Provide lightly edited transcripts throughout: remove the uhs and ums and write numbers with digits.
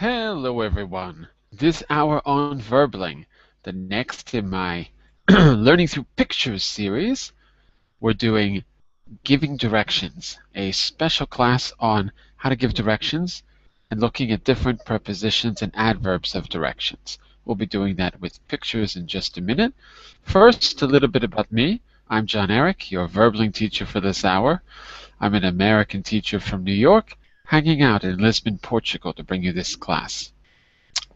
Hello everyone. This hour on Verbling, the next in my Learning Through Pictures series, we're doing Giving Directions, a special class on how to give directions and looking at different prepositions and adverbs of directions. We'll be doing that with pictures in just a minute. First, a little bit about me. I'm John Eric, your Verbling teacher for this hour. I'm an American teacher from New York, hanging out in Lisbon, Portugal to bring you this class.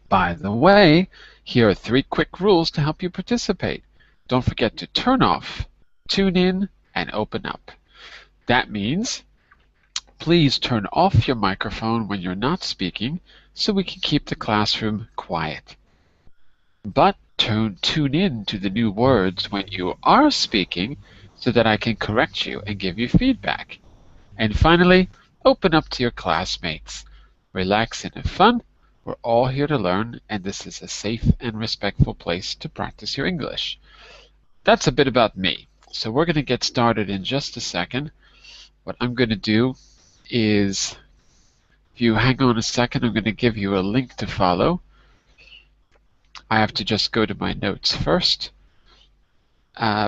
By the way, here are 3 quick rules to help you participate. Don't forget to turn off, tune in, and open up. That means please turn off your microphone when you're not speaking so we can keep the classroom quiet. But tune in to the new words when you are speaking so that I can correct you and give you feedback. And finally, open up to your classmates. Relax and have fun. We're all here to learn, and this is a safe and respectful place to practice your English. That's a bit about me. So we're going to get started in just a second. What I'm going to do is, if you hang on a second, I'm going to give you a link to follow. I have to just go to my notes first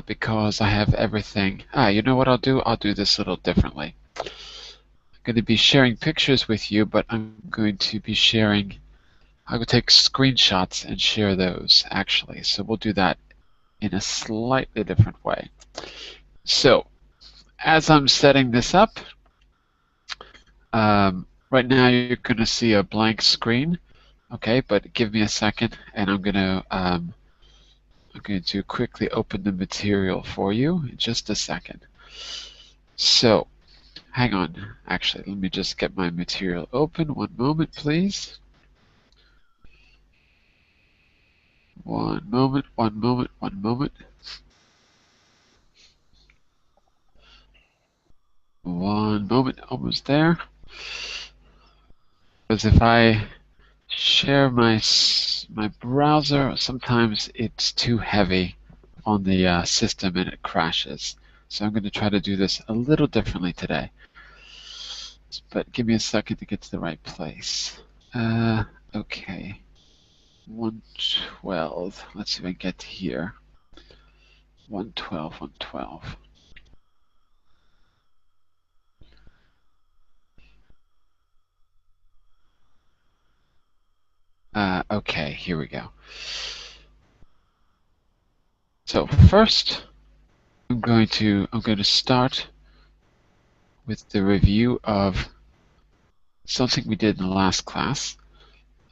because I have everything. You know what I'll do? I'll do this a little differently. I'm going to be sharing pictures with you, but I'm going to be sharing, I will take screenshots and share those actually. So we'll do that in a slightly different way. So as I'm setting this up, right now you're going to see a blank screen. Okay, but give me a second and I'm going to quickly open the material for you in just a second. So hang on, actually, let me just get my material open. One moment, please. One moment. One moment, almost there. Because if I share my browser, sometimes it's too heavy on the system and it crashes. So I'm going to try to do this a little differently today. But give me a second to get to the right place. Okay. 112. Let's see if I can get to here. 112. Okay, here we go. So first, I'm going to start with the review of something we did in the last class.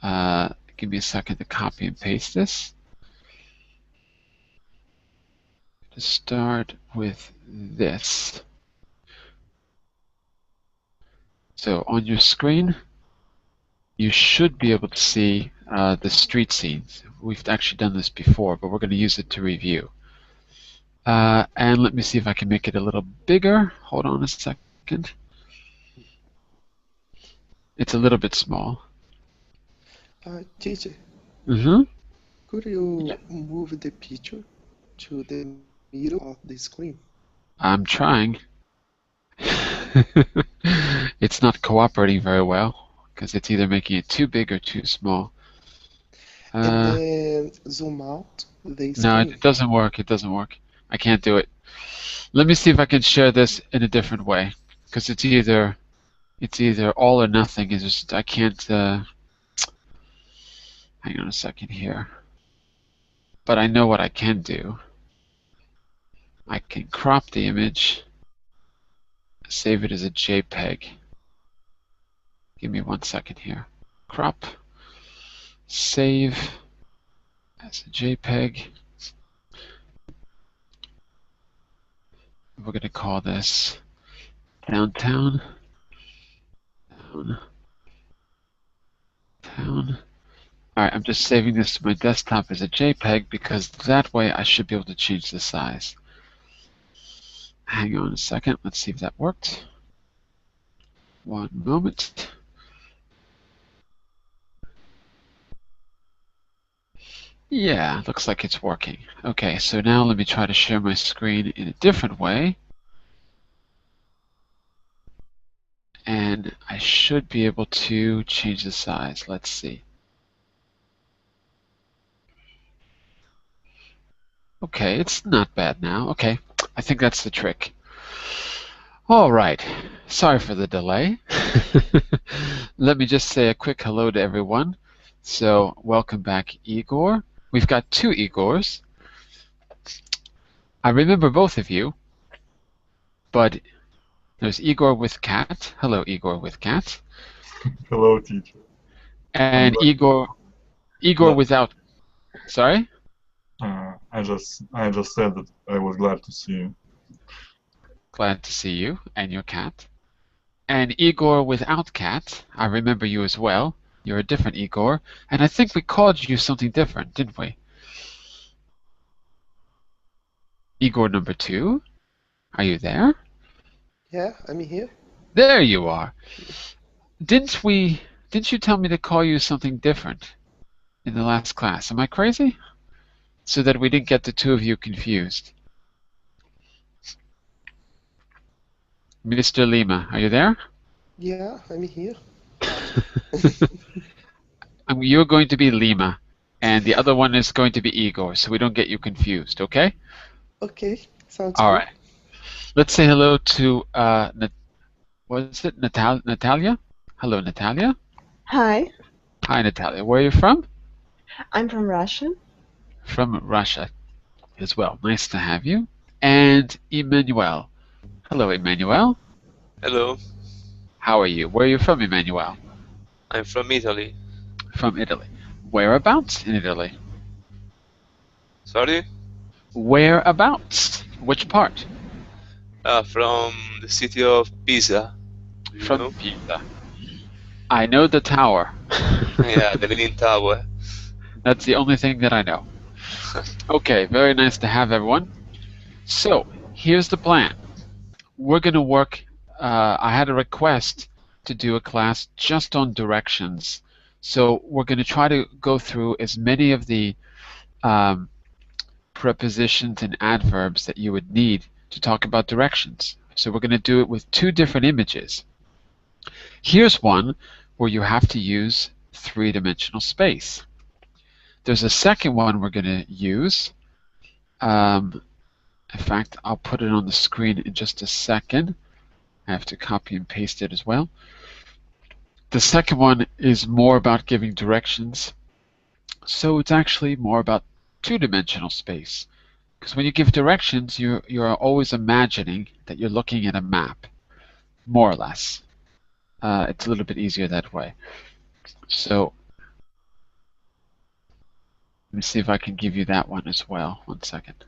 Give me a second to copy and paste this. To start with this. So on your screen, you should be able to see the street scenes. We've actually done this before, but we're going to use it to review. And let me see if I can make it a little bigger. Hold on a second. It's a little bit small. Teacher, Mm-hmm. could you move the picture to the middle of the screen? I'm trying. It's not cooperating very well because it's either making it too big or too small. And then zoom out the No, screen. it doesn't work. It doesn't work. I can't do it. Let me see if I can share this in a different way because it's either all or nothing. It's just I can't. Hang on a second here. But I know what I can do. I can crop the image, save it as a JPEG. Give me 1 second here. Crop, save as a JPEG. We're going to call this downtown. Alright, I'm just saving this to my desktop as a JPEG because that way I should be able to change the size. Hang on a second, let's see if that worked. One moment. Yeah, looks like it's working. Okay, so now let me try to share my screen in a different way. and I should be able to change the size. Let's see. Okay, it's not bad now. Okay, I think that's the trick. All right, sorry for the delay. Let me just say a quick hello to everyone. So, welcome back, Igor. We've got two Igors. I remember both of you, but there's Igor with cat. Hello, Igor with cat. Hello, teacher. And Igor Yeah. without. Sorry? I just said that I was glad to see you. Glad to see you and your cat. And Igor without cat. I remember you as well. You're a different Igor. And I think we called you something different, didn't we? Igor number 2. Are you there? Yeah, I'm here. There you are. Didn't you tell me to call you something different in the last class? Am I crazy? So that we didn't get the two of you confused. Mr. Lima, are you there? Yeah, I'm here. You're going to be Lima, and the other one is going to be Igor, so we don't get you confused, okay? Okay, sounds All good. right. Let's say hello to, what is it, Natalia? Hello, Natalia. Hi, Hi, Natalia. Where are you from? I'm from Russia. From Russia as well. Nice to have you. And Emmanuel. Hello, Emmanuel. Hello, How are you? Where are you from, Emmanuel? I'm from Italy. From Italy. Whereabouts in Italy? Sorry? Whereabouts? Which part? From the city of Pisa. Do you From know? Pisa. I know the tower. Yeah, the Leaning Tower. That's the only thing that I know. Okay, very nice to have everyone. So, here's the plan. We're going to work, I had a request to do a class just on directions. So we're going to try to go through as many of the prepositions and adverbs that you would need to talk about directions. So we're going to do it with two different images. Here's one where you have to use three-dimensional space. There's a second one we're going to use. In fact, I'll put it on the screen in just a second. I have to copy and paste it as well. The second one is more about giving directions. So it's actually more about two-dimensional space. Because when you give directions, you're always imagining that you're looking at a map, more or less. It's a little bit easier that way. So let me see if I can give you that one as well. 1 second.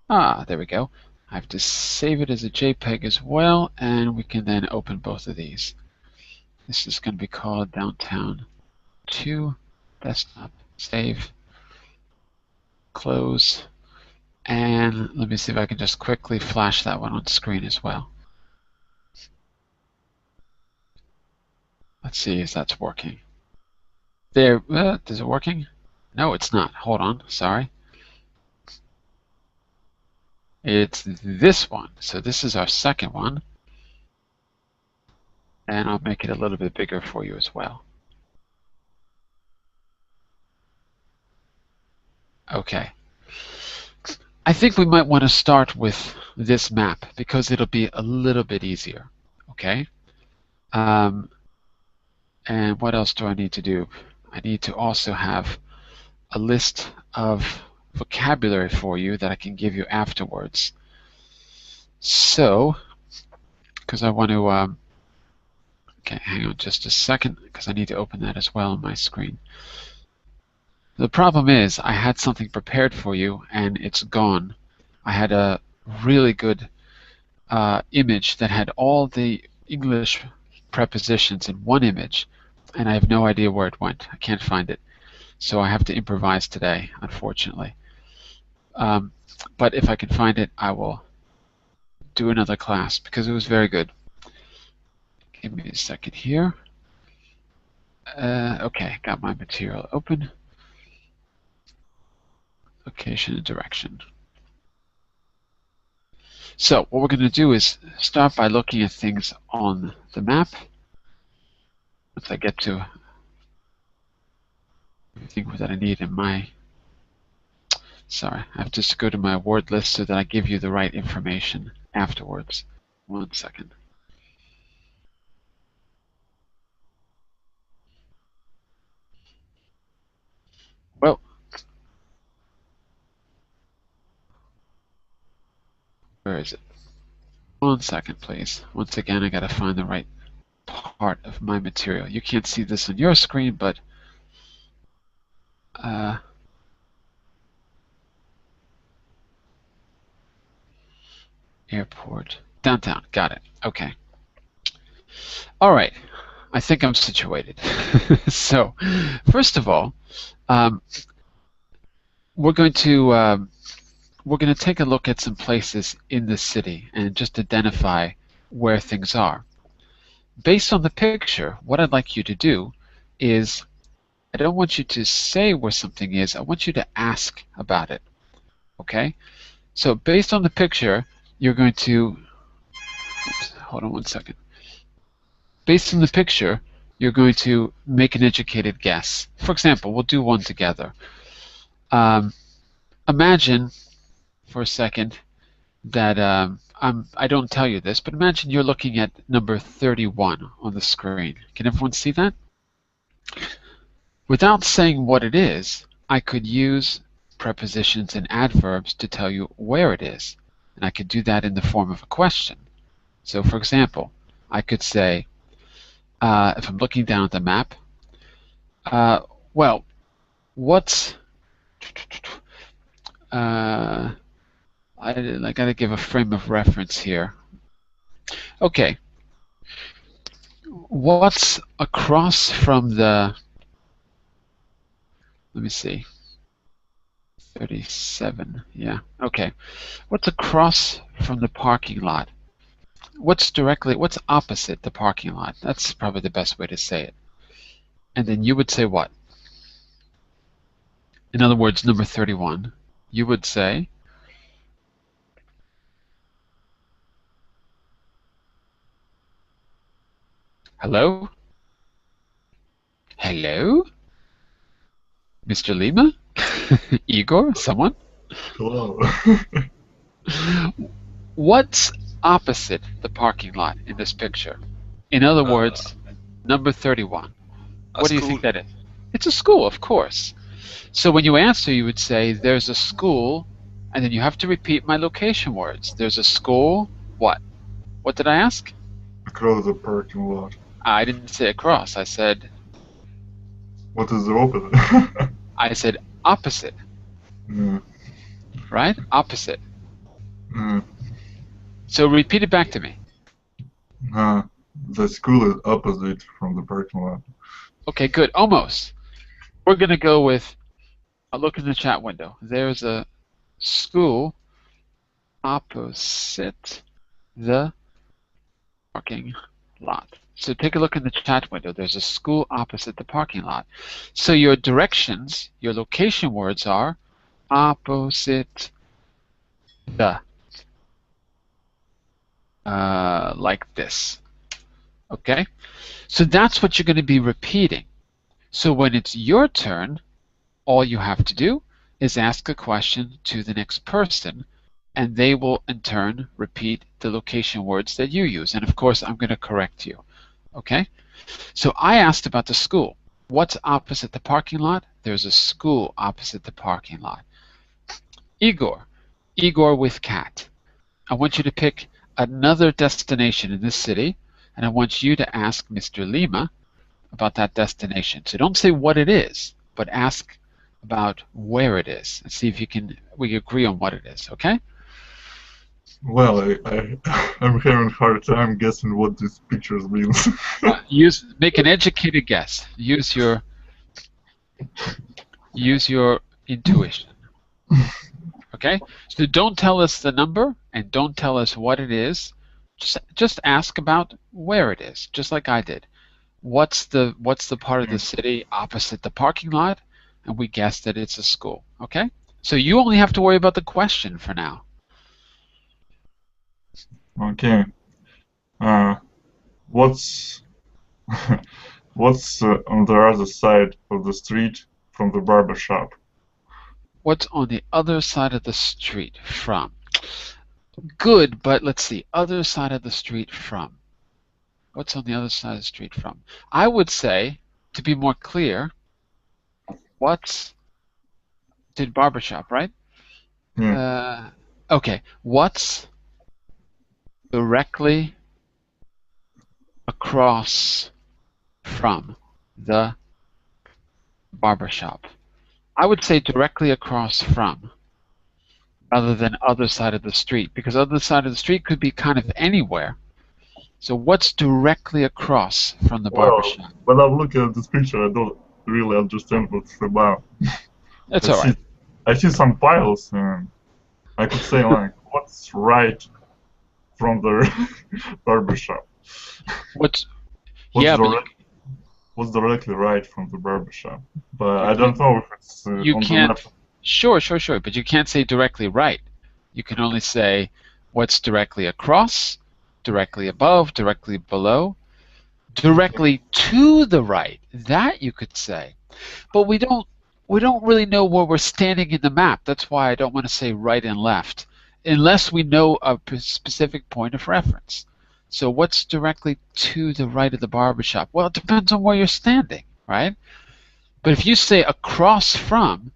There we go. I have to save it as a JPEG as well, and we can then open both of these. This is going to be called Downtown 2, Desktop, Save, Close, and let me see if I can just quickly flash that one on screen as well. Let's see if that's working. There, is it working? No, it's not. Hold on, sorry. It's this one. So this is our second one. And I'll make it a little bit bigger for you as well. Okay. I think we might want to start with this map because it'll be a little bit easier. Okay? And what else do I need to do? I need to also have a list of vocabulary for you that I can give you afterwards. So, because I want to, okay, hang on just a second because I need to open that as well on my screen. The problem is I had something prepared for you and it's gone. I had a really good image that had all the English prepositions in one image, and I have no idea where it went. I can't find it. So I have to improvise today, unfortunately. But if I can find it, I will do another class because it was very good. Give me a second here. Okay, got my material open. Location and direction. So what we're going to do is start by looking at things on the map, once I get to everything that I need in my... Sorry, I have to just go to my word list so that I give you the right information afterwards. 1 second. Well, where is it? 1 second, please. Once again, I gotta find the right part of my material. You can't see this on your screen, but airport, downtown, got it. Okay. All right, I think I'm situated. So, first of all, we're going to take a look at some places in the city and just identify where things are. Based on the picture, what I'd like you to do is, I don't want you to say where something is, I want you to ask about it. Okay? So based on the picture, you're going to, oops, hold on 1 second. Based on the picture, you're going to make an educated guess. For example, we'll do one together. Imagine for a second that I don't tell you this, but imagine you're looking at number 31 on the screen. Can everyone see that? Without saying what it is, I could use prepositions and adverbs to tell you where it is. And I could do that in the form of a question. So for example, I could say, if I'm looking down at the map, well, what's... I gotta give a frame of reference here. Okay, what's across from the... Let me see. 37, yeah, okay. What's across from the parking lot? What's opposite the parking lot? That's probably the best way to say it. And then you would say what? In other words, number 31, you would say, hello? Hello? Mr. Lima? Igor? Someone? Hello. What's opposite the parking lot in this picture? In other words, number 31. What do you think that is? It's a school, of course. So when you answer, you would say, there's a school, and then you have to repeat my location words. There's a school, what? What did I ask? Across the parking lot. I didn't say across. I said... What is the opposite? I said opposite. Mm. Right? Opposite. Mm. So repeat it back to me. The school is opposite from the parking lot. Okay, good. Almost. We're going to go with a look in the chat window. There's a school opposite the parking lot. So take a look in the chat window. There's a school opposite the parking lot. So your directions, your location words are opposite the. Like this. Okay? So that's what you're going to be repeating. So when it's your turn, all you have to do is ask a question to the next person, and they will in turn repeat the location words that you use. And of course, I'm going to correct you. Okay? So I asked about the school. What's opposite the parking lot? There's a school opposite the parking lot. Igor. Igor with cat. I want you to pick another destination in this city, and I want you to ask Mr. Lima about that destination. So don't say what it is, but ask about where it is, and see if we agree on what it is, okay? Well, I'm having a hard time guessing what these pictures means. Make an educated guess. Use your intuition. Okay? So don't tell us the number and don't tell us what it is. Just ask about where it is, just like I did. What's the part of the city opposite the parking lot? And we guessed that it's a school. Okay? So you only have to worry about the question for now. Okay. What's What's on the other side of the street from the barber shop? What's on the other side of the street from? Good, but let's see. Other side of the street from. What's on the other side of the street from? I would say, to be more clear, what's did barbershop, right? Yeah. Okay. What's directly across from the barbershop? I would say directly across from rather than other side of the street, because other side of the street could be kind of anywhere. So what's directly across from the barbershop? When I'm looking at this picture, I don't really understand what it's about. That's all right. I see some piles, and I could say like, what's right from the barbershop? What's directly right from the barbershop? But I don't know if it's you on can't. the map. Sure, but you can't say directly right. You can only say what's directly across, directly above, directly below, directly to the right. That you could say, but we don't really know where we're standing in the map. That's why I don't want to say right and left, unless we know a specific point of reference. So what's directly to the right of the barbershop? Well, it depends on where you're standing, right? But if you say across from,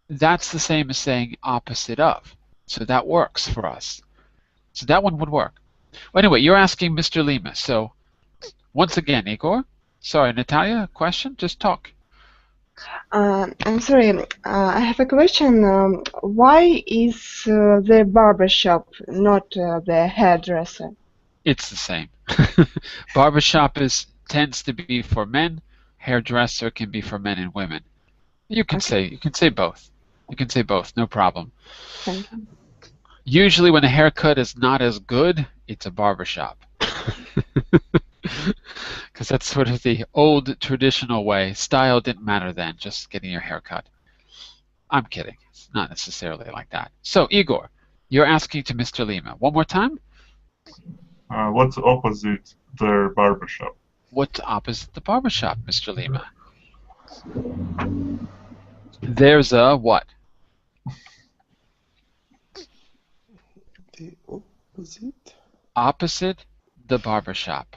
that's the same as saying opposite of. So that works for us. So that one would work. Well, anyway, you're asking Mr. Lima. So once again, Igor. Sorry, Natalia, question? Just talk. I'm sorry. I have a question. Why is the barbershop not the hairdresser? It's the same. Barbershop tends to be for men. Hairdresser can be for men and women. You can say both. You can say both, no problem. Thank you. Usually when a haircut is not as good, it's a barbershop. Because that's sort of the old traditional way. Style didn't matter then, just getting your hair cut. I'm kidding. It's not necessarily like that. So, Igor, you're asking to Mr. Lima. One more time? What's opposite the barbershop? What's opposite the barbershop, Mr. Lima? There's a what? The opposite? Opposite the barbershop.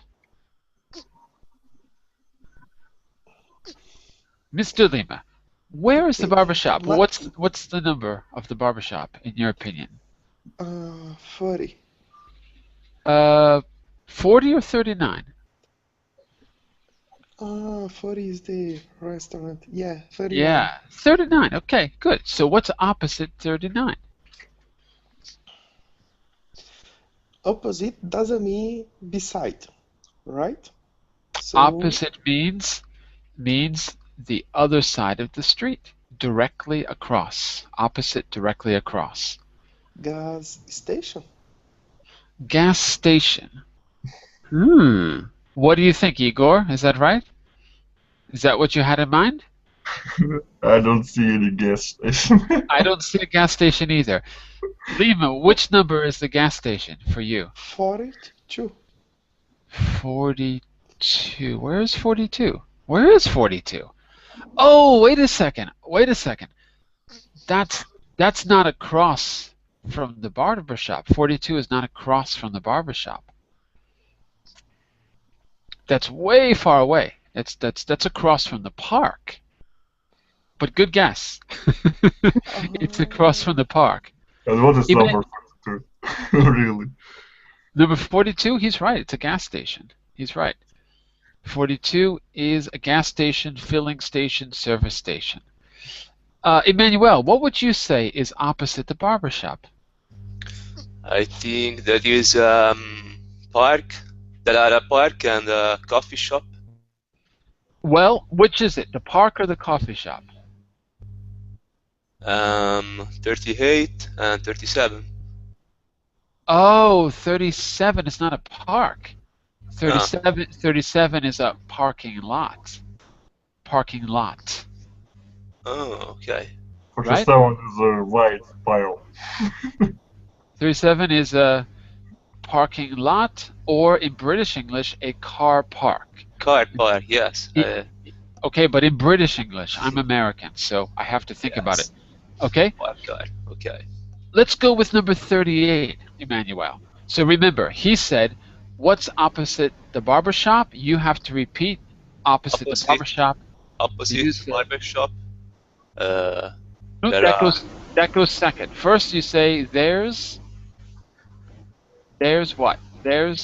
Mr. Lima, where is the barbershop? What's the number of the barbershop, in your opinion? 40. 40 or 39? 40 is the restaurant. Yeah, 39. Yeah, 39. Okay, good. So what's opposite 39? Opposite doesn't mean beside, right? So, Opposite means the other side of the street, directly across. Opposite, directly across. gas station. Gas station. What do you think, Igor? Is that right? Is that what you had in mind? I don't see any gas station. I don't see a gas station either. Lima, which number is the gas station for you? 42. 42. Where is 42? Where is 42? Oh, wait a second. That's not across from the barbershop. 42 is not across from the barbershop. That's way far away. That's across from the park. But good guess. It's across from the park. And what is number 42? Really? Number 42, he's right. It's a gas station. He's right. 42 is a gas station, filling station, service station. Emmanuel, what would you say is opposite the barbershop? I think that is park. There are a park and a coffee shop. Well, which is it, the park or the coffee shop? 38 and 37. Oh, 37 is not a park. 37 is a parking lot. Parking lot. Oh, okay. 47 is a white pile. 37 is a parking lot, or in British English, a car park. Car park, yes. Okay, but in British English, I'm American, so I have to think about it. Okay? Park car, okay. Let's go with number 38, Emmanuel. So remember, he said, what's opposite the barber shop? You have to repeat opposite the barber shop. Opposite barber shop. No, that goes second. First you say there's what? There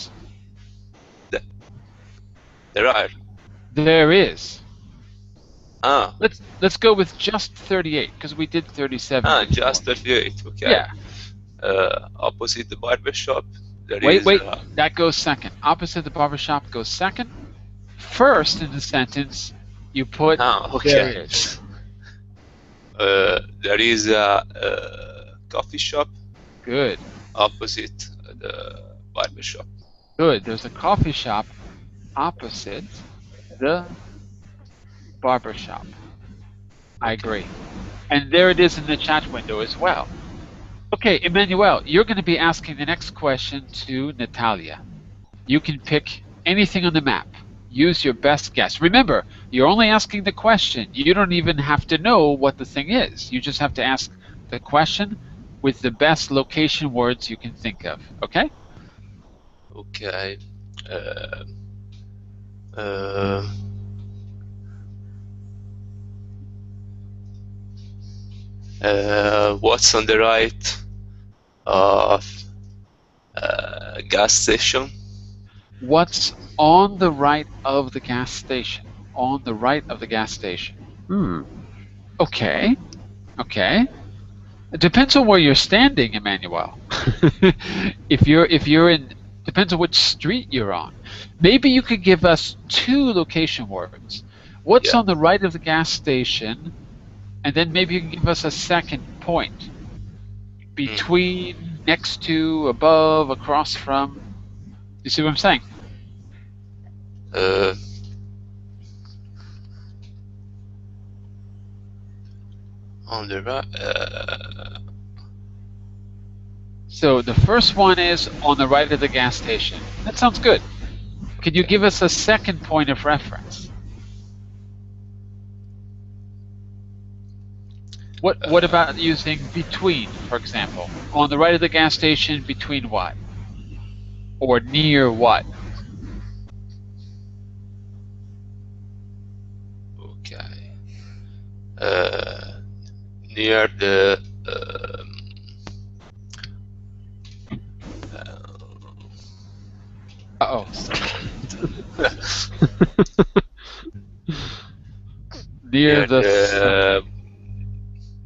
are. There is. Ah. Let's go with just 38 because we did 37. Ah, just 38. Okay. Yeah. Opposite the barber shop. Wait. That goes second. Opposite the barber shop goes second. First in the sentence, you put there is. There is a coffee shop. Good. Opposite the barber shop. Good. There's a coffee shop opposite the barber shop. I agree. And there it is in the chat window as well. Okay, Emmanuel, you're going to be asking the next question to Natalia. You can pick anything on the map. Use your best guess. Remember, you're only asking the question. You don't even have to know what the thing is. You just have to ask the question with the best location words you can think of. Okay? Okay. What's on the right of gas station? What's on the right of the gas station? On the right of the gas station. Okay. Okay. It depends on where you're standing, Emmanuel. if you're in, depends on which street you're on. Maybe you could give us two location words. What's on the right of the gas station? And then maybe you can give us a second point. Between, next to, above, across from. You see what I'm saying? On the right. So the first one is on the right of the gas station. That sounds good. Can you give us a second point of reference? What about using between, for example? On the right of the gas station, between what? Or near what? Okay. Near the uh-oh. Near the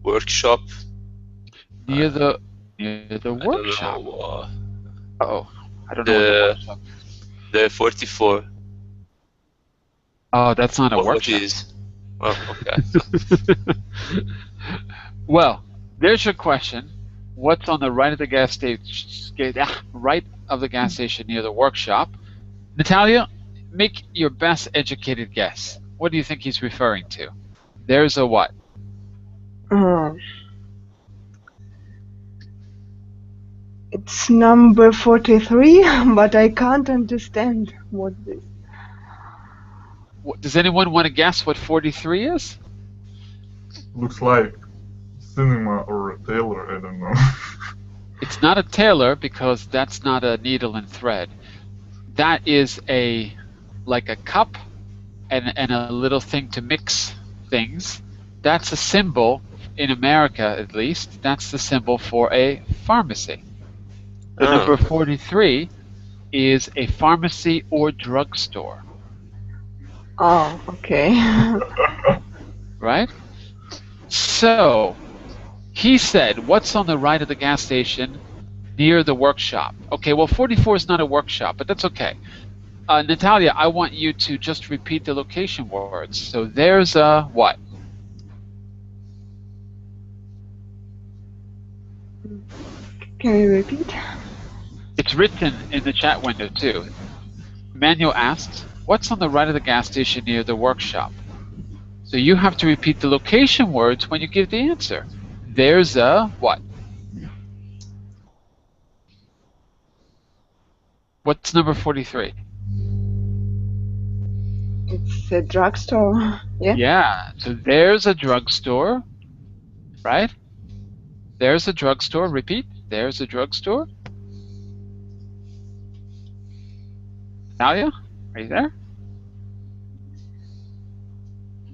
workshop. Near the workshop. Uh-oh. I don't know what the workshop. The 44. Oh, that's not a workshop. What is? Well, okay. Well, there's your question. What's on the right of the gas station? Right of the gas station near the workshop? Natalia, make your best educated guess. What do you think he's referring to? There's a what? It's number 43, but I can't understand what this. Does anyone want to guess what 43 is? Looks like cinema or a tailor, I don't know. It's not a tailor because that's not a needle and thread. That is like a cup and a little thing to mix things. That's a symbol, in America at least, that's the symbol for a pharmacy. The number 43 is a pharmacy or drugstore. Oh, okay. Right? So, he said, what's on the right of the gas station near the workshop? Okay, well, 44 is not a workshop, but that's okay. Natalia, I want you to just repeat the location words. So there's a what? Can you repeat? It's written in the chat window too. Manuel asks, what's on the right of the gas station near the workshop? So you have to repeat the location words when you give the answer. There's a what? What's number 43? It's a drugstore. Yeah. Yeah, so there's a drugstore, right? There's a drugstore. Repeat. There's a drugstore. Talia, are you there?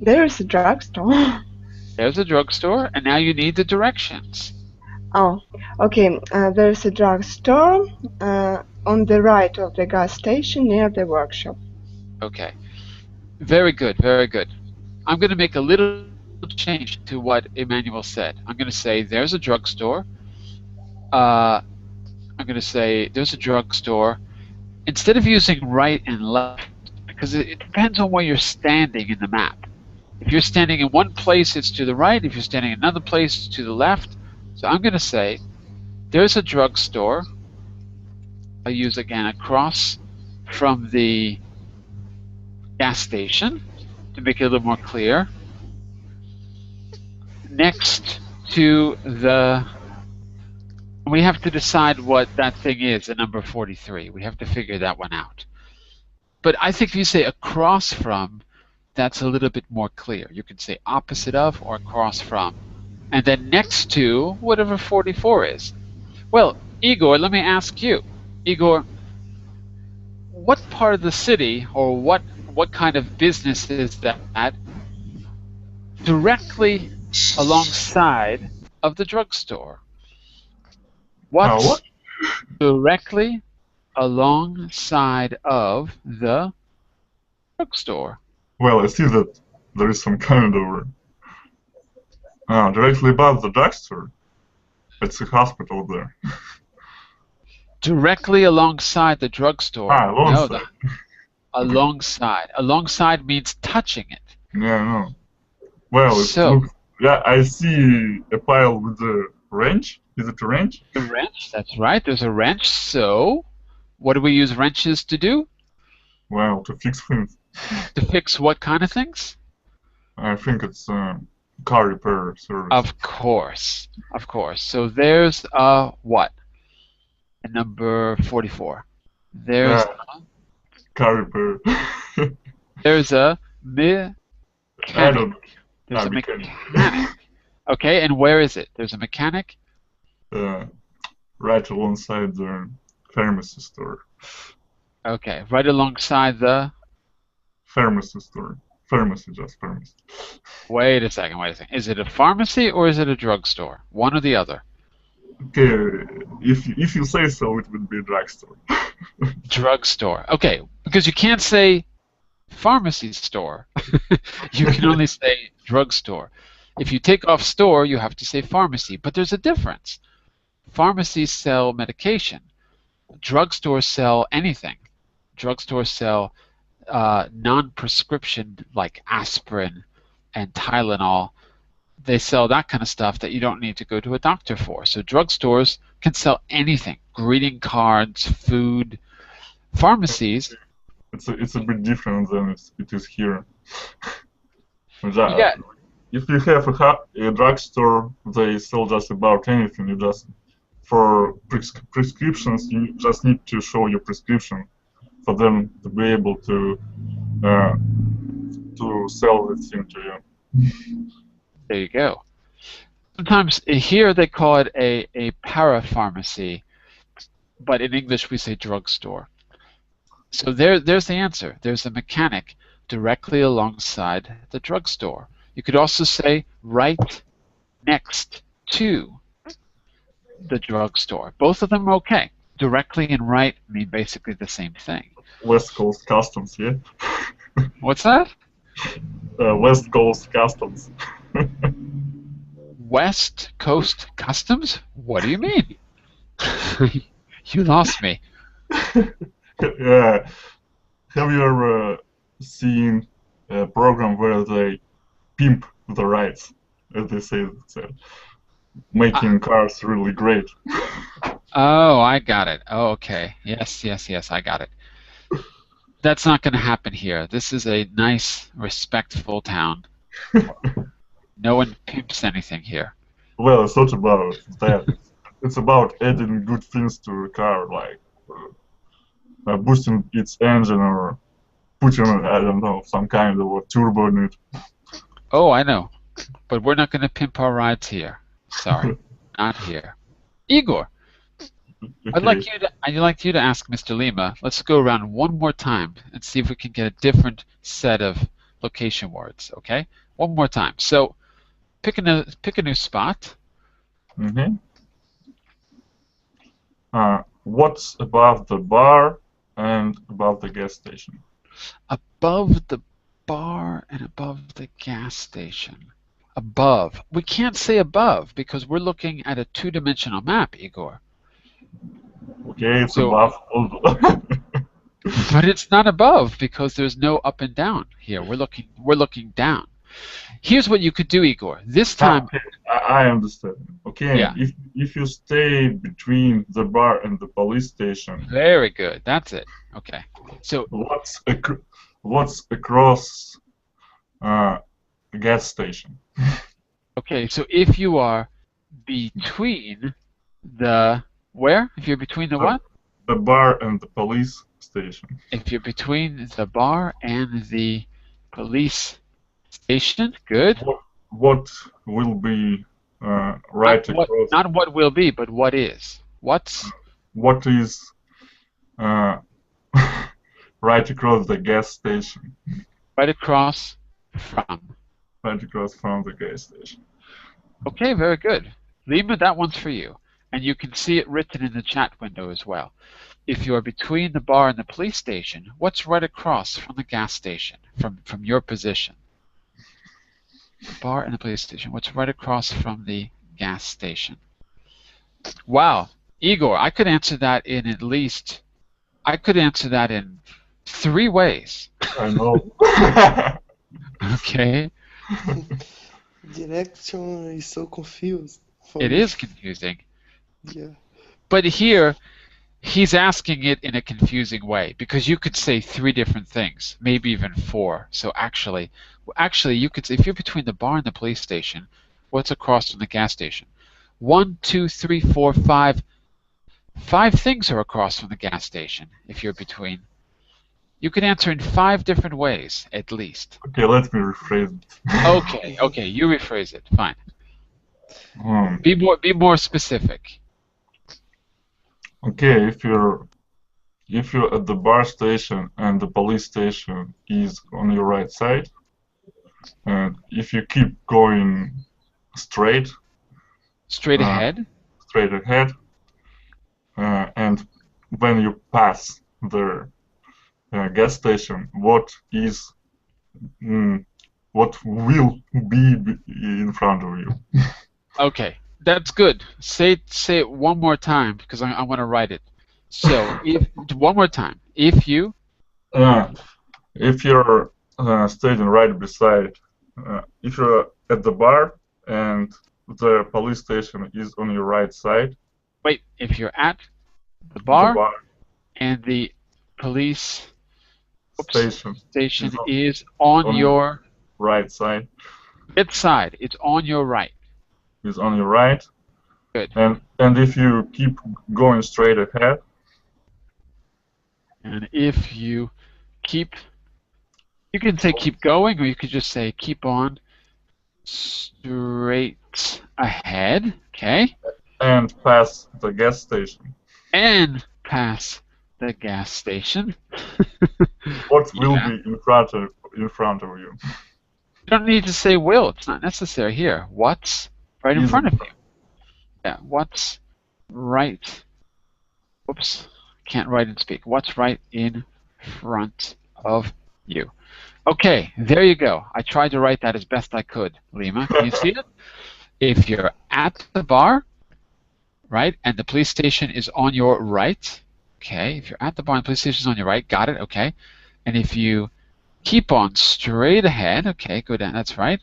There's a drugstore. There's a drugstore, and now you need the directions. Oh, okay. There's a drugstore on the right of the gas station near the workshop. Okay. Very good, very good. I'm going to make a little change to what Emmanuel said. I'm going to say there's a drugstore. I'm going to say there's a drugstore. Instead of using right and left, because it depends on where you're standing in the map. If you're standing in one place, it's to the right. If you're standing in another place, it's to the left. So I'm going to say there's a drugstore. I use again across from the gas station to make it a little more clear. Next to the, we have to decide what that thing is, the number 43. We have to figure that one out. But I think if you say across from, that's a little bit more clear. You can say opposite of or across from. And then next to whatever 44 is. Well, Igor, let me ask you. Igor, what part of the city or what kind of business is that directly alongside of the drugstore? What's what? directly alongside of the drugstore? Well, I see that there is some kind of directly above the drugstore. It's a hospital there. Directly alongside the drugstore. Alongside. No, alongside. Alongside means touching it. Yeah, no. Well, yeah, I see a pile with a wrench. Is it a wrench? A wrench, that's right. There's a wrench. So, what do we use wrenches to do? Well, to fix things. To fix what kind of things? I think it's car repair service. Of course. Of course. So there's a what? A number 44. There's car repair. there's a mechanic. I don't know. There's a mechanic. Okay, and where is it? There's a mechanic? Right alongside the pharmacy store. Okay, right alongside the pharmacy store. Pharmacy, just pharmacy. Wait a second. Is it a pharmacy or is it a drugstore? One or the other? Okay, if you say so, it would be a drugstore. Drugstore. Okay, because you can't say pharmacy store. You can only say drugstore. If you take off store, you have to say pharmacy. But there's a difference. Pharmacies sell medication. Drugstores sell anything. Drugstores sell non-prescription like aspirin and Tylenol. They sell that kind of stuff that you don't need to go to a doctor for. So drugstores can sell anything. Greeting cards, food. Pharmacies. It's a bit different than it is here. Yeah. If you have a drugstore, they sell just about anything. You just for prescriptions, you just need to show your prescription for them to be able to sell the thing to you. There you go. Sometimes here they call it a parapharmacy, but in English we say drugstore. So there's the answer. There's a mechanic directly alongside the drugstore. You could also say right next to the drugstore. Both of them are okay. Directly and right mean basically the same thing. West Coast Customs, yeah? What's that? West Coast Customs. West Coast Customs? What do you mean? You lost me. Yeah. Have you ever seen a program where they pimp the rides, as they say, making cars really great? Oh, I got it. Oh, okay. Yes, I got it. That's not going to happen here. This is a nice, respectful town. No one pimps anything here. Well, it's not about that. It's about adding good things to a car, like boosting its engine or putting, I don't know, some kind of a turbo in it. Oh, I know. But we're not going to pimp our rides here. Sorry, not here. Igor, I'd like you to ask Mr. Lima. Let's go around one more time and see if we can get a different set of location words. Okay, one more time. So, pick a new spot. Mm-hmm. What's above the bar and above the gas station? Above the bar and above the gas station. Above. We can't say above because we're looking at a two-dimensional map, Igor. Okay, it's So- above all the But it's not above because there's no up and down here. We're looking down. Here's what you could do, Igor. This time, Okay, I understand. Okay, Yeah. if you stay between the bar and the police station, very good. That's it. Okay. So what's across a gas station? okay. So if you are between the where? If you're between the what? The bar and the police station. If you're between the bar and the police station, good. What will be right Not what, across? not what will be, but what is. What's What is right across the gas station? right across from? Right across from the gas station. Okay, very good. Lima, that one's for you. And you can see it written in the chat window as well. If you are between the bar and the police station, what's right across from the gas station, from your position? The bar and the police station. What's right across from the gas station? Wow. Igor, I could answer that in three ways. I know. Okay. Direction is so confused. For It me. is confusing. Yeah. But here, he's asking it in a confusing way because you could say three different things, maybe even four. So actually, you could say if you're between the bar and the police station, what's across from the gas station? 1, 2, 3, 4, 5. 5 things are across from the gas station if you're between. You could answer in 5 different ways, at least. Okay, let me rephrase it. Okay, you rephrase it. Fine. Hmm. Be more specific. Okay, if you're at the bar station and the police station is on your right side, and if you keep going straight Straight Uh, ahead. ahead, and when you pass the gas station, what will be in front of you? Okay, that's good. Say it one more time because I want to write it. So one more time. If you're Standing right beside, if you're at the bar and the police station is on your right side, if you're at the the bar bar and the police station station Is on- is on on your right side right side, it's on your right. is on your right. Good. And if you keep going straight ahead, And if you can say keep going, or you could just say keep on straight ahead. Okay. and pass the gas station, And pass the gas station. what will Yeah. be in front of you? You don't need to say will. It's not necessary here. What's right in Is front in of you? Yeah. What's right? Whoops. Can't write and speak. What's right in front of you? Okay. There you go. I tried to write that as best I could. Lima, can you see it? If you're at the bar, right, and the police station is on your right. Okay. If you're at the bar and the police station is on your right, got it. Okay. And if you keep on straight ahead, okay, go down, that's right.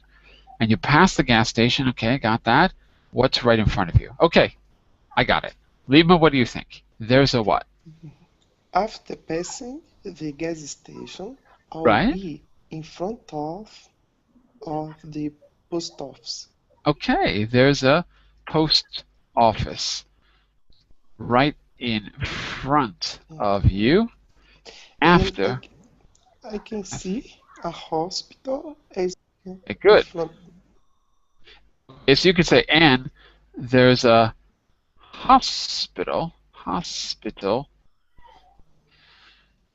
And you pass the gas station, okay, got that. What's right in front of you? Okay, I got it. Lima, what do you think? There's a what? After passing the gas station, I'll Right. be in front of the post office. Okay, there's a post office right in front of you. after. I can see a hospital as Okay, good. in front. Okay, so you could say, and there's a hospital. Hospital.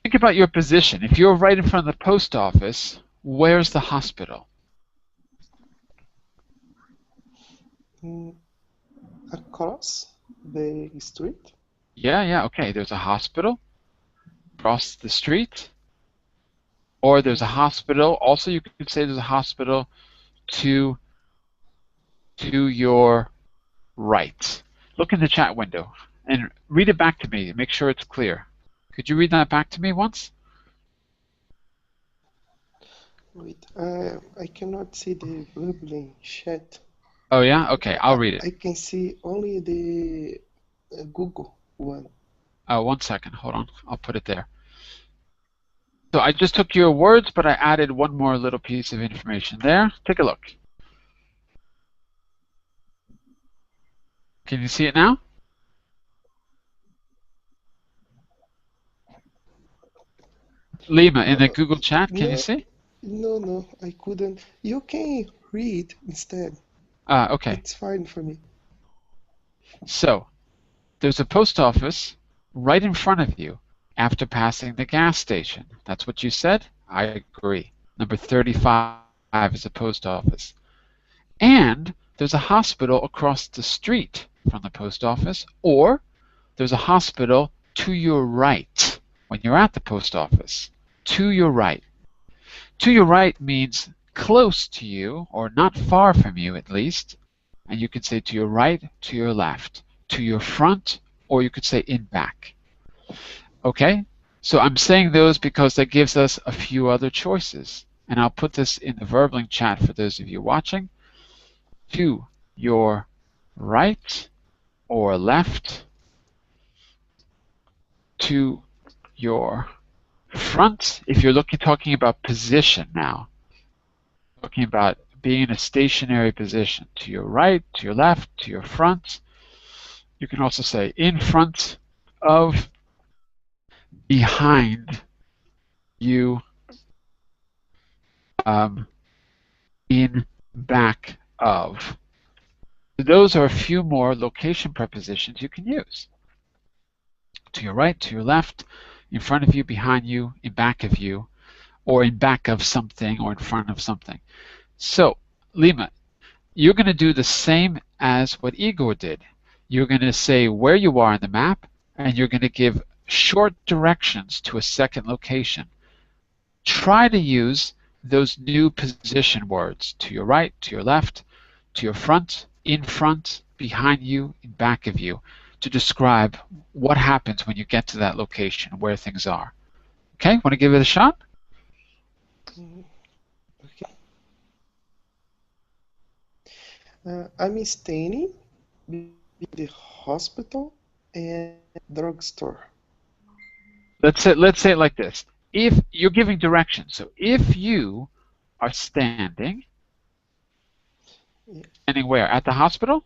Think about your position. If you're right in front of the post office, where's the hospital? Across the street. Yeah, okay. There's a hospital across the street. Or there's a hospital. Also, you could say there's a hospital to your right. Look in the chat window and read it back to me and make sure it's clear. Could you read that back to me once? Wait, I cannot see the Verbling chat. Oh, yeah? Okay, I'll read it. I can see only the Google one. Oh, 1 second. Hold on. I'll put it there. So I just took your words, but I added one more little piece of information there. Take a look. Can you see it now? Lima, in the Google chat, can you see? No, I couldn't. You can read instead. Okay. It's fine for me. So, there's a post office right in front of you after passing the gas station. That's what you said? I agree. Number 35 is a post office. And there's a hospital across the street from the post office, or there's a hospital to your right when you're at the post office. To your right. To your right means close to you, or not far from you at least. And you could say to your right, to your left, to your front, or you could say in back. Okay? So I'm saying those because that gives us a few other choices. And I'll put this in the Verbling chat for those of you watching. To your right or left, to your front, if you're talking about position now, talking about being in a stationary position, to your right, to your left, to your front. You can also say in front of, behind you, in back of. Those are a few more location prepositions you can use. To your right, to your left, in front of you, behind you, in back of you, or in back of something, or in front of something. So, Lima, you're going to do the same as what Igor did. You're going to say where you are on the map, and you're going to give short directions to a second location. Try to use those new position words, to your right, to your left, to your front, in front, behind you, in back of you, to describe what happens when you get to that location, where things are. Okay, want to give it a shot? Okay. I'm standing between the hospital and drugstore. Let's say it like this. If you're giving directions, so if you are standing where? At the hospital?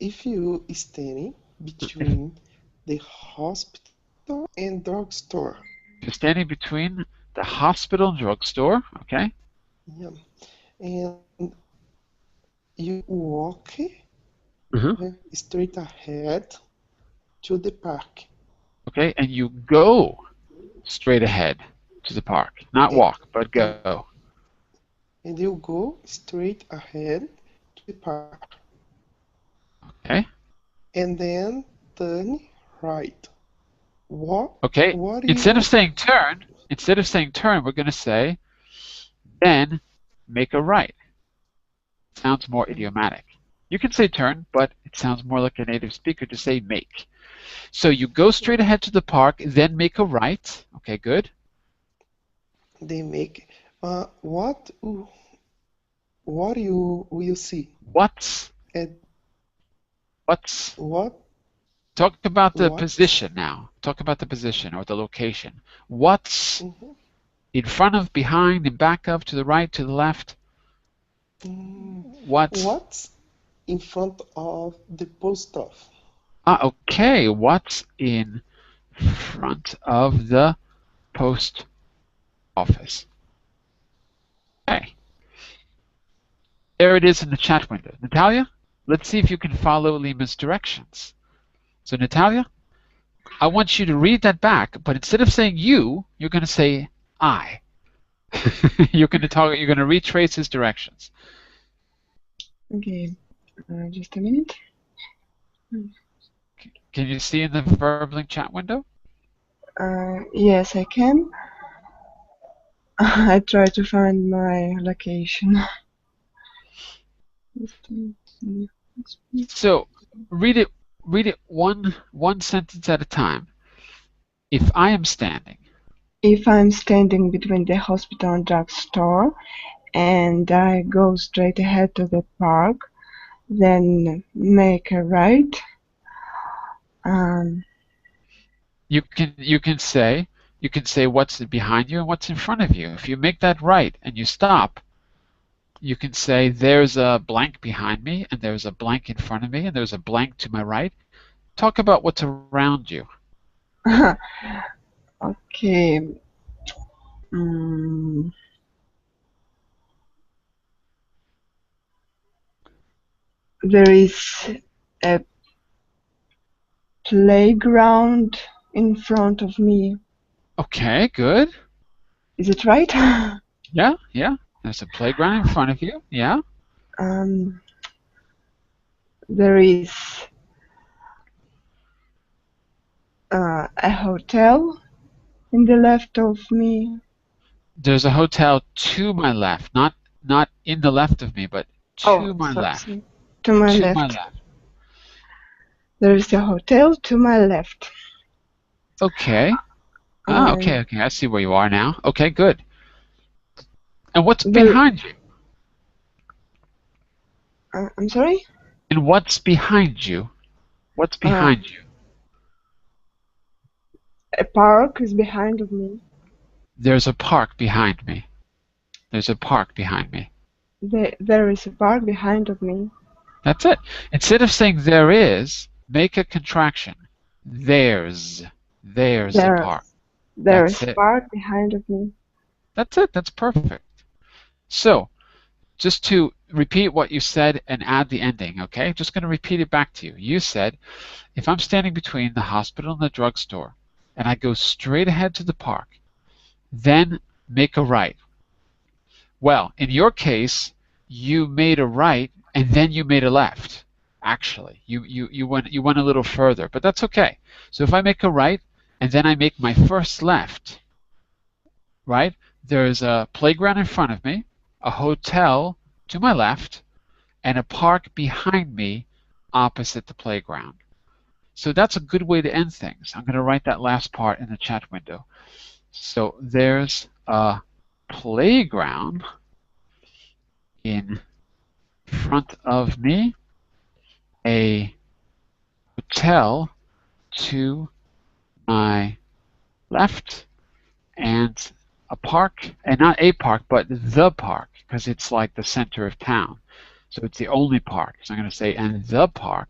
If you standing between the hospital and drugstore. You're standing between the hospital and drugstore, okay? Yeah. And you walk straight ahead to the park. Okay, and you go straight ahead to the park. Not walk, but go. And you go straight ahead to the park. Okay. And then turn right. Okay. Instead of saying turn, we're going to say then make a right. Sounds more idiomatic. You can say turn, but it sounds more like a native speaker to say make. So you go straight ahead to the park, then make a right. Okay, good. They make what you will see? What? Talk about the position now. Talk about the position or the location. What's in front of, behind, and back of, to the right, to the left? What's in front of the post office? Okay. What's in front of the post office. Okay. There it is in the chat window. Natalia, let's see if you can follow Lima's directions. So Natalia, I want you to read that back, but instead of saying you, you're going to say I. You're going to retrace his directions. Okay, just a minute. Can you see in the Verbling chat window? Yes, I can. I try to find my location. So read it one sentence at a time. If I am standing. If I'm standing between the hospital and drugstore and I go straight ahead to the park, then make a right. You can say what's behind you and what's in front of you. If you make that right and you stop, you can say there's a blank behind me and there's a blank in front of me and there's a blank to my right. Talk about what's around you. Okay. There is a playground in front of me. Okay, good. Is it right? Yeah. There's a playground in front of you. Yeah. There is a hotel in the left of me. There's a hotel to my left, not in the left of me, but to my left. To my left. There is a hotel to my left. Okay. Okay. I see where you are now. Okay, good. And what's behind you? I'm sorry? And what's behind you? What's behind you? A park is behind of me. There's a park behind me. There's a park behind me. There is a park behind of me. That's it. Instead of saying there is, make a contraction. There's a park. There's a park behind of me. That's it. That's perfect. So, just to repeat what you said and add the ending, okay? Just going to repeat it back to you. You said, if I'm standing between the hospital and the drugstore, and I go straight ahead to the park, then make a right. Well, in your case, you made a right and then you made a left. Actually, you went a little further, but that's okay. So if I make a right and then I make my first left, right? There's a playground in front of me, a hotel to my left, and a park behind me opposite the playground. So that's a good way to end things. I'm going to write that last part in the chat window. So there's a playground in front of me, a hotel to my left, and a park, and not a park, but the park, because it's like the center of town. So it's the only park. So I'm going to say, and the park.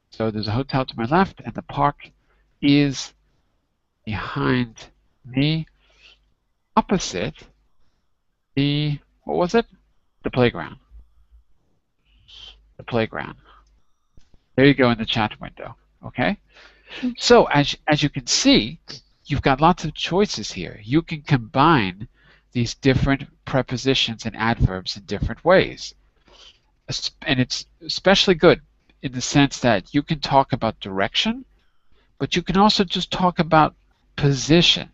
So there's a hotel to my left, and the park is behind me, opposite the, what was it? The playground. The playground. There you go in the chat window, okay? So as you can see, you've got lots of choices here. You can combine these different prepositions and adverbs in different ways. And it's especially good in the sense that you can talk about direction, but you can also just talk about position,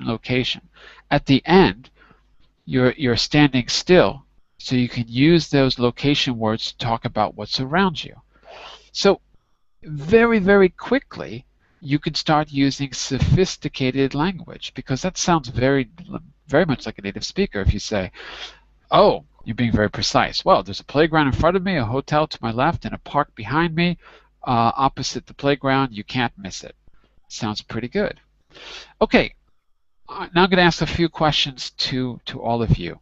location. At the end, you're standing still, so you can use those location words to talk about what's around you. So very, very quickly, you can start using sophisticated language, because that sounds very, very much like a native speaker. If you say, oh, you're being very precise. Well, there's a playground in front of me, a hotel to my left, and a park behind me. Opposite the playground, you can't miss it. Sounds pretty good. Okay, now I'm going to ask a few questions to all of you.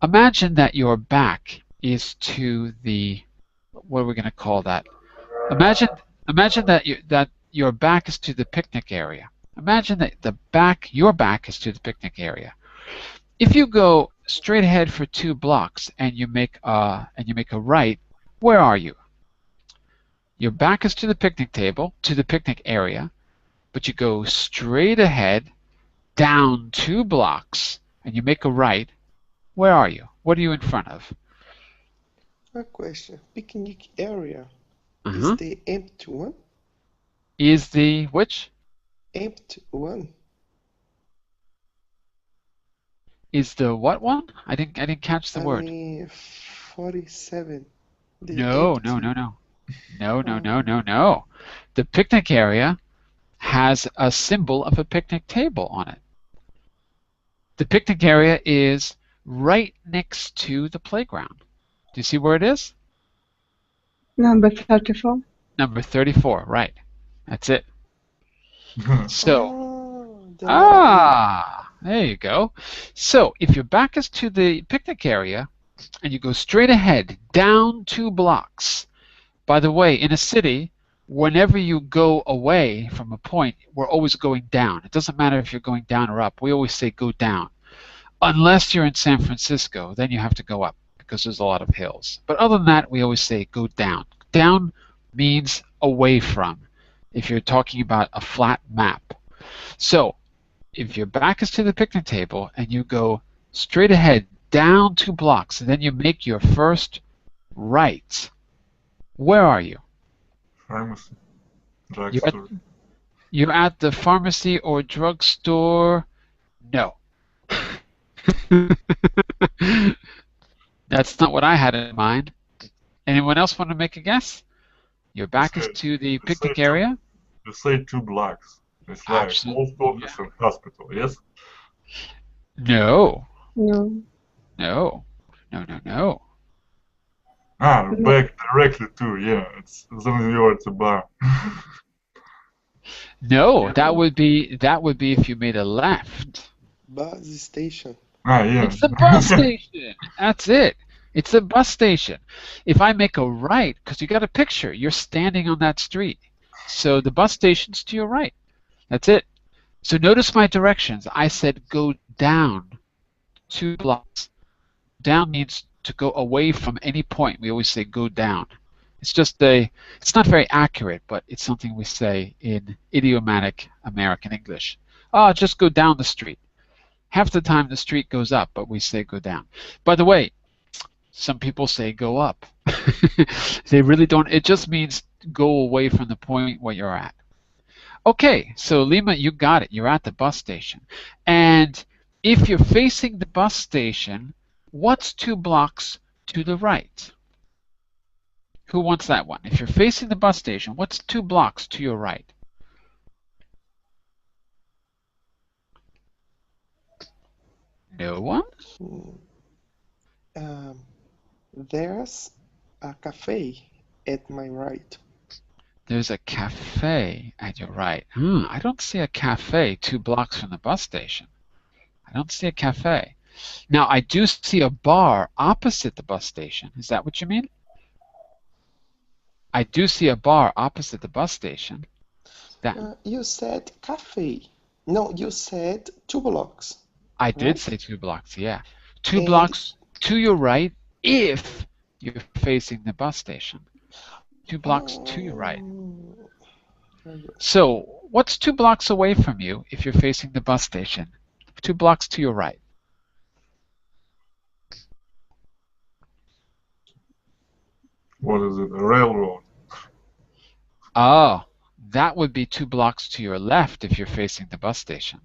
Imagine that your back is to the, what are we going to call that? Imagine that your back is to the picnic area. Imagine that your back is to the picnic area. If you go straight ahead for 2 blocks and you make a right, where are you? Your back is to the picnic table, to the picnic area, but you go straight ahead, down 2 blocks, and you make a right. Where are you? What are you in front of? A question. Picnic area Uh-huh. is the empty one? Is the which? Empty one? Is the what one? I didn't catch the word. I mean, 47. The No. The picnic area has a symbol of a picnic table on it. The picnic area is right next to the playground. Do you see where it is? Number 34. Number 34, right. That's it. So, there you go. So, if your back is to the picnic area and you go straight ahead, down 2 blocks. By the way, in a city, whenever you go away from a point, we're always going down. It doesn't matter if you're going down or up. We always say go down. Unless you're in San Francisco, then you have to go up because there's a lot of hills. But other than that, we always say go down. Down means away from, if you're talking about a flat map. So, if your back is to the picnic table and you go straight ahead, down 2 blocks, and then you make your first right, where are you? Pharmacy. Drugstore. You're at the pharmacy or drugstore? No. That's not what I had in mind. Anyone else want to make a guess? Your back is to the picnic area? You say 2 blocks. It's like Absolutely, post office and hospital, yes? No. No. No. Back directly to, yeah. It's then you're at the bar. No, that would be if you made a left. Bus station. Yeah. It's the bus station. That's it. It's the bus station. If I make a right, because you got a picture, you're standing on that street. So the bus station's to your right. That's it. So notice my directions. I said go down 2 blocks. Down means to go away from any point. We always say go down. It's not very accurate, but it's something we say in idiomatic American English. Oh, just go down the street. Half the time the street goes up, but we say go down. By the way, some people say go up. They really don't. It just means go away from the point where you're at. Okay, so Lima, you got it. You're at the bus station. And if you're facing the bus station, what's 2 blocks to the right? Who wants that one? If you're facing the bus station, what's 2 blocks to your right? No one? There's a cafe at my right. There's a cafe at your right. I don't see a cafe 2 blocks from the bus station. I don't see a cafe. Now, I do see a bar opposite the bus station. Is that what you mean? I do see a bar opposite the bus station. You said cafe. No, you said 2 blocks. I did say 2 blocks, yeah. 2 blocks to your right if you're facing the bus station. 2 blocks to your right. So, what's 2 blocks away from you if you're facing the bus station? 2 blocks to your right. What is it? A railroad. Oh, that would be 2 blocks to your left if you're facing the bus station.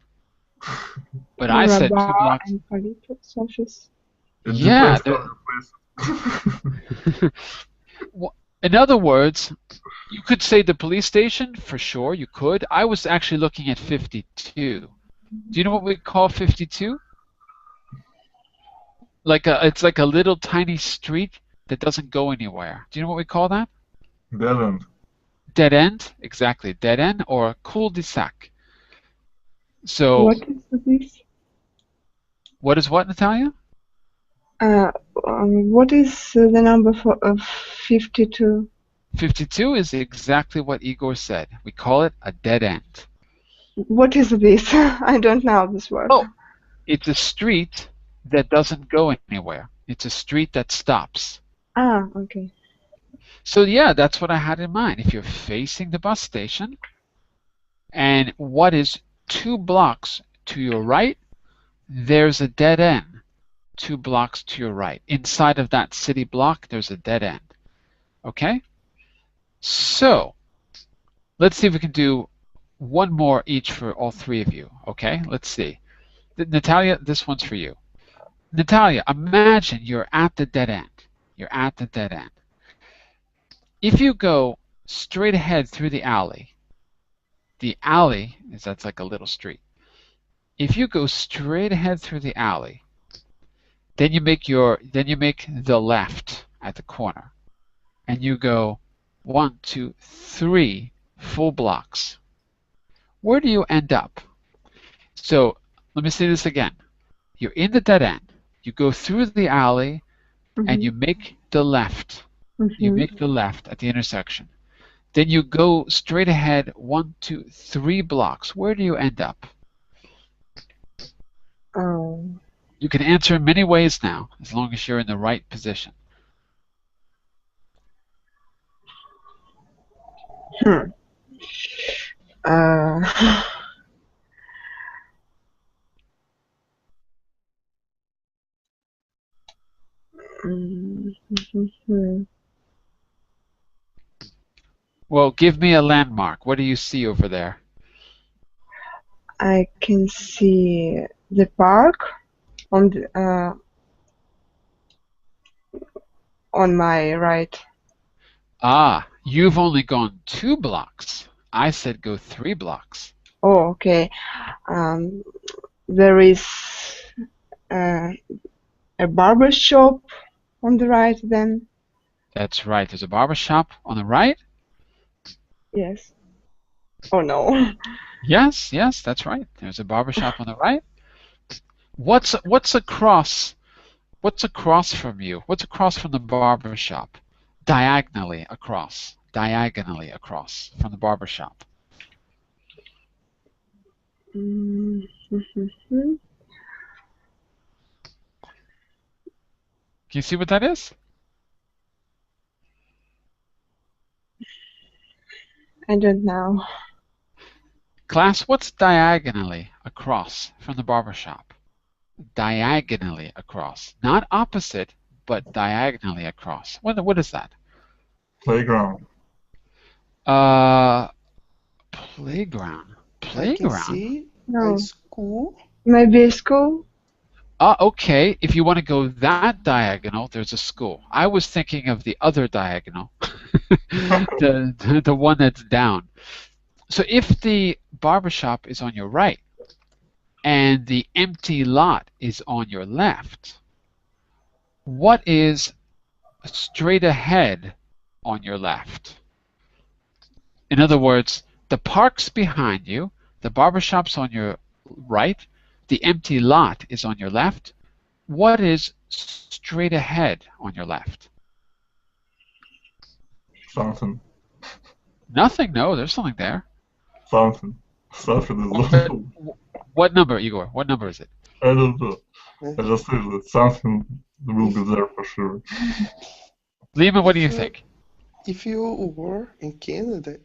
But I said 2 blocks. And politics office. It Yeah. depends on the place. Well, in other words, you could say the police station, for sure, you could. I was actually looking at 52. Do you know what we call 52? It's like a little tiny street that doesn't go anywhere. Do you know what we call that? Dead end. Dead end, exactly. Dead end or cul-de-sac. So, What is this? what is what, Natalia? What is the number of 52? 52 is exactly what Igor said. We call it a dead end. What is this? I don't know this word. Oh, it's a street that doesn't go anywhere. It's a street that stops. Ah, okay. So yeah, that's what I had in mind. If you're facing the bus station, and what is 2 blocks to your right, there's a dead end. 2 blocks to your right. Inside of that city block, there's a dead end. Okay? So, let's see if we can do one more each for all 3 of you. Okay? Let's see. Natalia, this one's for you. Natalia, imagine you're at the dead end. You're at the dead end. If you go straight ahead through the alley is that's like a little street. If you go straight ahead through the alley, then you make the left at the corner, and you go 1, 2, 3 full blocks. Where do you end up? So let me say this again. You're in the dead end. You go through the alley, and you make the left. You make the left at the intersection. Then you go straight ahead 1, 2, 3 blocks. Where do you end up? You can answer in many ways now, as long as you're in the right position. Well, give me a landmark. What do you see over there? I can see the park on the, on my right. Ah, you've only gone 2 blocks. I said go 3 blocks. Oh, okay. There is a barber shop on the right then. That's right. There's a barber shop on the right. Yes. Oh no. Yes, that's right. There's a barber shop on the right. What's across? What's across from you? What's across from the barber shop? Diagonally across. Diagonally across from the barber shop. Can you see what that is? I don't know. Class, what's diagonally across from the barber shop? Diagonally across. Not opposite, but diagonally across. What is that? Playground. Playground. I can see No. a school. Maybe a school? Okay. If you want to go that diagonal, there's a school. I was thinking of the other diagonal, the one that's down. So if the barbershop is on your right and the empty lot is on your left, what is straight ahead on your left? In other words, the park's behind you, the barbershop's on your right, the empty lot is on your left. What is straight ahead on your left? Something. Nothing. No, there's something there. Something. Something is What number, Igor? What number is it? I don't know. I just said that something will be there for sure. Lima, what do you think? If you were in Canada,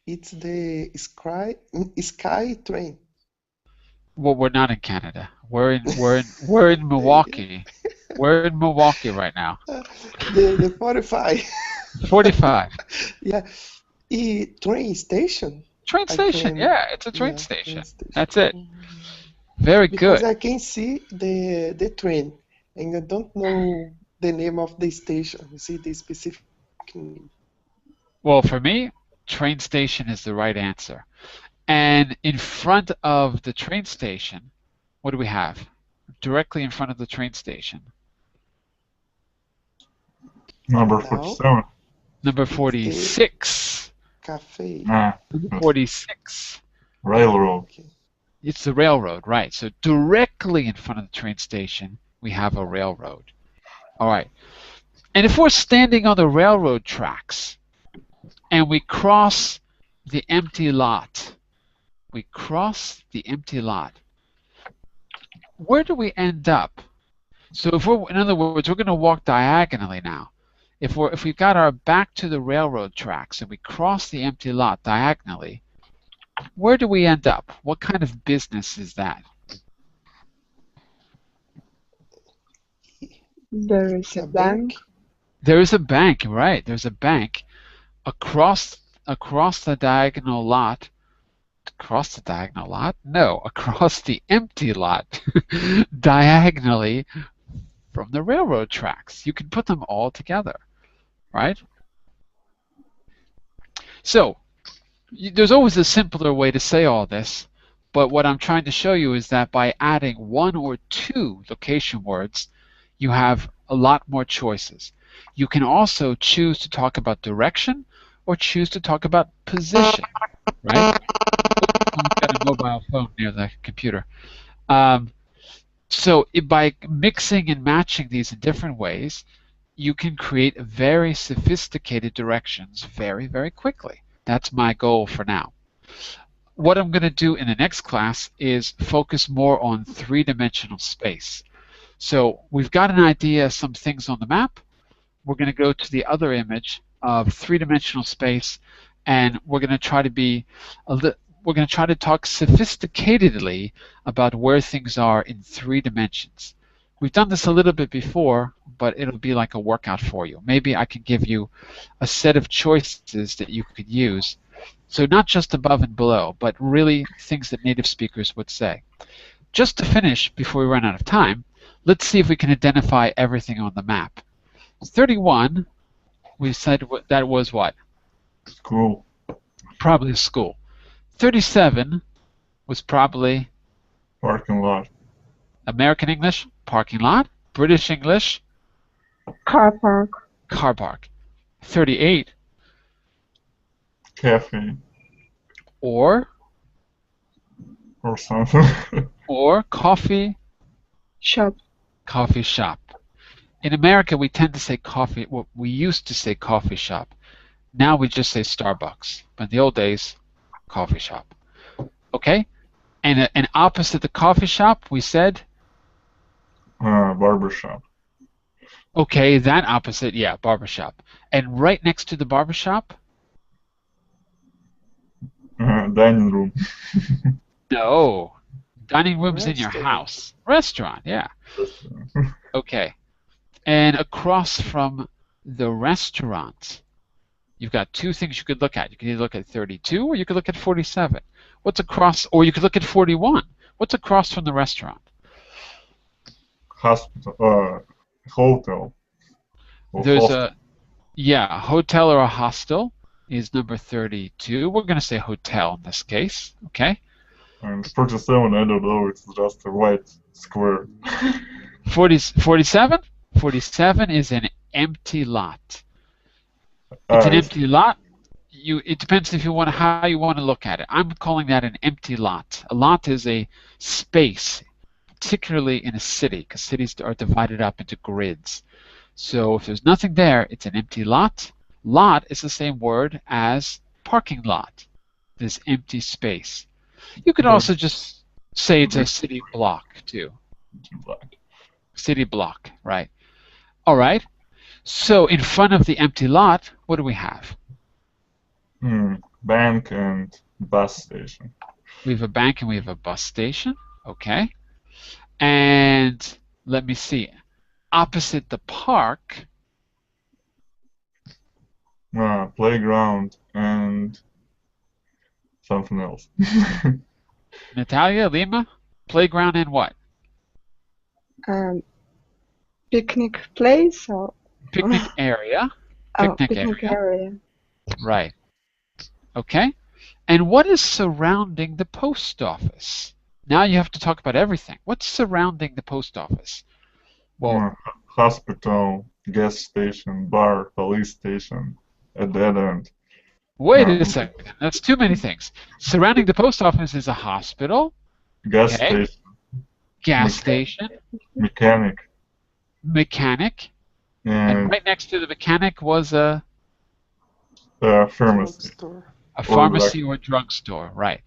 it's the sky train. Well, we're not in Canada. We're in Milwaukee. We're in Milwaukee right now. The 45. 45. Yeah. Train station. Train station. Yeah, it's a train Yeah, station. train station. That's it. Very Because good. I can see the train, and I don't know the name of the station. You see the specific name. Well, for me, train station is the right answer. And in front of the train station, what do we have? Directly in front of the train station. Number No. 47. Number 46. Cafe. Number 46. Railroad. Okay. It's the railroad, right. So directly in front of the train station, we have a railroad. All right. And if we're standing on the railroad tracks, and we cross the empty lot. We cross the empty lot. Where do we end up? So if we're, in other words, we're going to walk diagonally now. If we've got our back to the railroad tracks and we cross the empty lot diagonally, where do we end up? What kind of business is that? There is a bank. There is a bank, right? There's a bank across the diagonal lot. Across the diagonal lot? No, across the empty lot, diagonally from the railroad tracks. You can put them all together, right? So there's always a simpler way to say all this, but what I'm trying to show you is that by adding one or two location words, you have a lot more choices. You can also choose to talk about direction or choose to talk about position, right? I've got a mobile phone near the computer. So by mixing and matching these in different ways, you can create very sophisticated directions very, very quickly. That's my goal for now. What I'm going to do in the next class is focus more on three-dimensional space. So we've got an idea, some things on the map. We're going to go to the other image of three-dimensional space, and we're going to try to be we're going to try to talk sophisticatedly about where things are in 3 dimensions. We've done this a little bit before, but it'll be like a workout for you. Maybe I can give you a set of choices that you could use. So not just above and below, but really things that native speakers would say. Just to finish, before we run out of time, let's see if we can identify everything on the map. 31, we said that was what? School. Probably a school. 37 was probably Parking lot. American English, parking lot. British English, Car park. car park. 38, Cafe. or something. or coffee Shop. shop. In America, we tend to say coffee. Well, we used to say coffee shop. Now we just say Starbucks. But in the old days, coffee shop. Okay? And opposite the coffee shop, we said? Barber shop. Okay, that opposite, yeah, barber shop. And right next to the barber shop? Dining room. No. Dining room's in your Restaurant. house. Restaurant, yeah. Okay. And across from the restaurant, you've got 2 things you could look at. You can either look at 32 or you could look at 47. What's across, or you could look at 41. What's across from the restaurant? Hospital. Hotel. Or There's hostel. a hotel or a hostel is number 32. We're going to say hotel in this case, okay? And 47, I don't know, it's just a white square. 47? 47 is an empty lot. It's an empty lot. It depends if you want how you want to look at it. I'm calling that an empty lot. A lot is a space, particularly in a city, because cities are divided up into grids. So if there's nothing there, it's an empty lot. Lot is the same word as parking lot. This empty space. You could also just say it's a city block too. City block, right? All right. So in front of the empty lot, what do we have? Bank and bus station. We have a bank and we have a bus station. Okay. And let me see. Opposite the park. Playground and something else. Natalia, Lima, playground and what? Picnic place or Picnic area. picnic area. Right. Okay. And what is surrounding the post office? Now you have to talk about everything. What's surrounding the post office? Well, Hospital, gas station, bar, police station, a dead end. wait a second. That's too many things. Surrounding the post office is a hospital, Gas Okay. station, gas station, mechanic, mechanic, and and right next to the mechanic was a Pharmacy. Drugstore. A pharmacy or drugstore, right.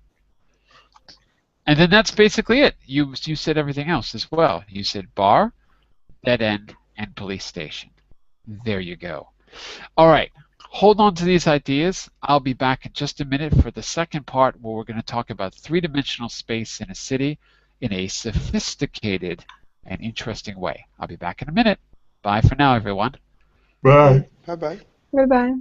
And then that's basically it. You said everything else as well. You said bar, dead end, and police station. There you go. All right. Hold on to these ideas. I'll be back in just a minute for the second part where we're going to talk about three-dimensional space in a city in a sophisticated and interesting way. I'll be back in a minute. Bye for now, everyone. Bye. Bye-bye. Bye-bye.